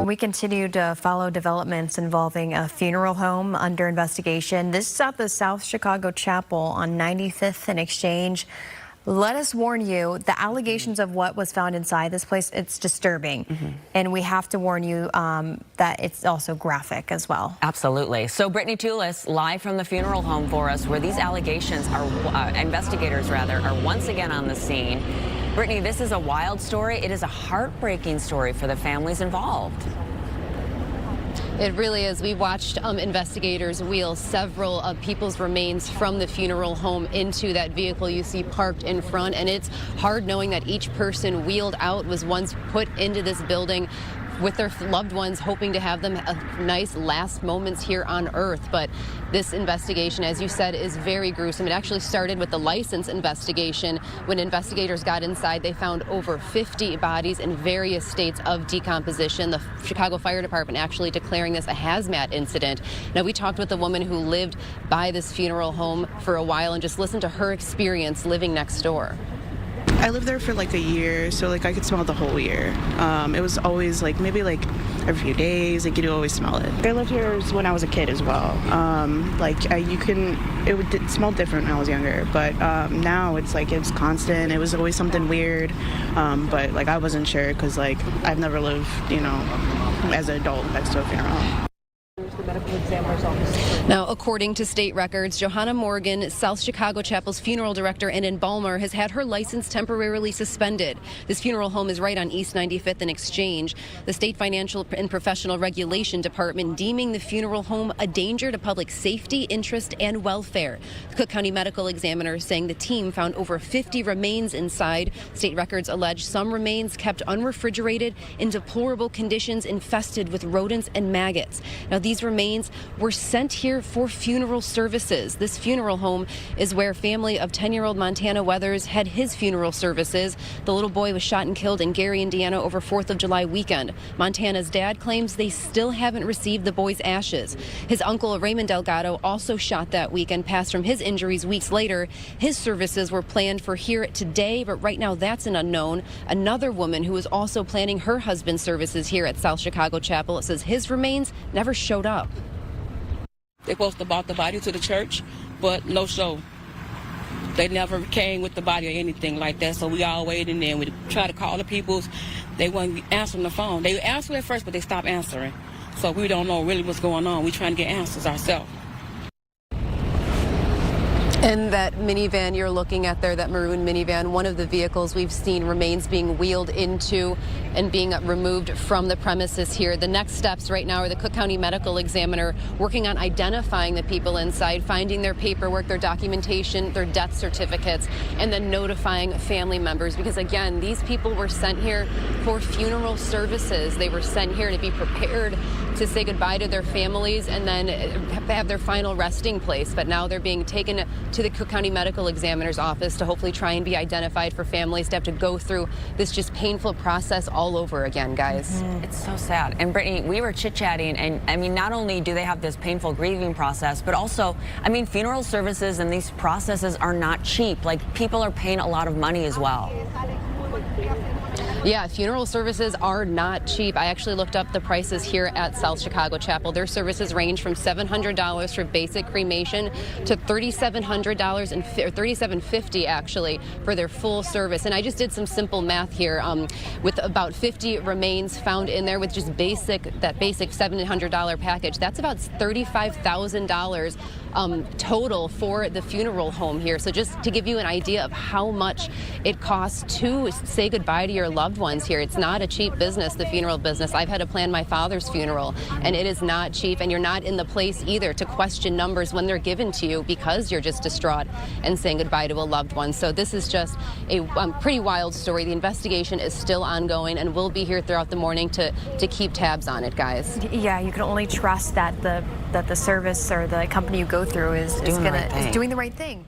We continue to follow developments involving a funeral home under investigation. This is at the South Chicago Chapel on 95th and Exchange. Let us warn you, the allegations of what was found inside this place, it's disturbing. And we have to warn you that it's also graphic as well. Absolutely. So Brittany Toulis live from the funeral home for us, where these allegations are, investigators rather, are once again on the scene. Brittany, this is a wild story. It is a heartbreaking story for the families involved. It really is. We watched investigators wheel several of people's remains from the funeral home into that vehicle you see parked in front, and it's hard knowing that each person wheeled out was once put into this building with their loved ones, hoping to have them a nice last moments here on earth. But this investigation, as you said, is very gruesome. It actually started with the license investigation. When investigators got inside, they found over 50 bodies in various states of decomposition. The Chicago Fire Department actually declaring this a hazmat incident. Now, we talked with a woman who lived by this funeral home for a while and just listened to her experience living next door. I lived there for like a year, so like I could smell it the whole year. It was always like maybe like every few days, like you'd always smell it. I lived here when I was a kid as well. It smelled different when I was younger, but now it's like it's constant. It was always something weird, but like I wasn't sure because like I've never lived, as an adult next to a funeral home. The medical examiner's office. Now, according to state records, Johanna Morgan, South Chicago Chapel's funeral director and embalmer, has had her license temporarily suspended. This funeral home is right on East 95th and Exchange. The State Financial and Professional Regulation Department deeming the funeral home a danger to public safety, interest, and welfare. The Cook County Medical Examiner saying the team found over 50 remains inside. State records allege some remains kept unrefrigerated in deplorable conditions, infested with rodents and maggots. Now, these remains were sent here for funeral services. This funeral home is where family of 10-year-old Montana Weathers had his funeral services. The little boy was shot and killed in Gary, Indiana over 4th of July weekend. Montana's dad claims they still haven't received the boy's ashes. His uncle, Raymond Delgado, also shot that weekend, passed from his injuries weeks later. His services were planned for here today, but right now that's an unknown. Another woman who is also planning her husband's services here at South Chicago Chapel says his remains never showed up. They supposed to brought the body to the church, but no show. They never came with the body or anything like that, so we all waited in there and we tried to call the peoples. They wouldn't answer the phone. They answered at first, but they stopped answering. So we don't know really what's going on. We're trying to get answers ourselves. And that minivan you're looking at there, that maroon minivan, one of the vehicles we've seen remains being wheeled into and being removed from the premises here. The next steps right now are the Cook County Medical Examiner working on identifying the people inside, finding their paperwork, their documentation, their death certificates, and then notifying family members. Because again, these people were sent here for funeral services. They were sent here to be prepared to say goodbye to their families and then have their final resting place. But now they're being taken to the Cook County Medical Examiner's office to hopefully try and be identified for families to have to go through this just painful process all over again, guys. It's so sad. And Brittany, we were chit-chatting, and I mean, not only do they have this painful grieving process, but also, I mean, funeral services and these processes are not cheap. Like, people are paying a lot of money as well. Yeah, funeral services are not cheap. I actually looked up the prices here at South Chicago Chapel. Their services range from $700 for basic cremation to $3,700 and $3,750 actually for their full service. And I just did some simple math here with about 50 remains found in there with just that basic $700 package. That's about $35,000 total for the funeral home here. So just to give you an idea of how much it costs to say goodbye to your loved ones here. It's not a cheap business, the funeral business. I've had to plan my father's funeral, and it is not cheap, and you're not in the place either to question numbers when they're given to you because you're just distraught and saying goodbye to a loved one. So this is just a pretty wild story. The investigation is still ongoing, and we'll be here throughout the morning to keep tabs on it, guys. Yeah, you can only trust that the service or the company you go through is doing the right thing.